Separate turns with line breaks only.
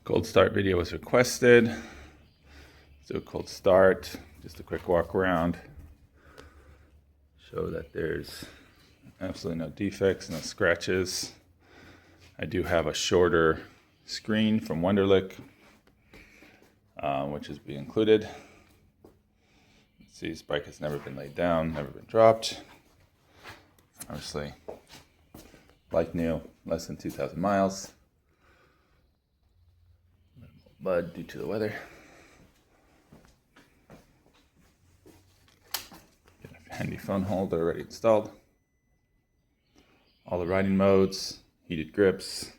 Cold start video was requested. Let's do a cold start. Just a quick walk around. Show that there's absolutely no defects, no scratches. I do have a shorter screen from Wonderlic, which is being included. See, this bike has never been laid down, never been dropped. Obviously, like new, less than 2,000 miles. Mud due to the weather. Get a handy phone holder already installed. All the riding modes, heated grips.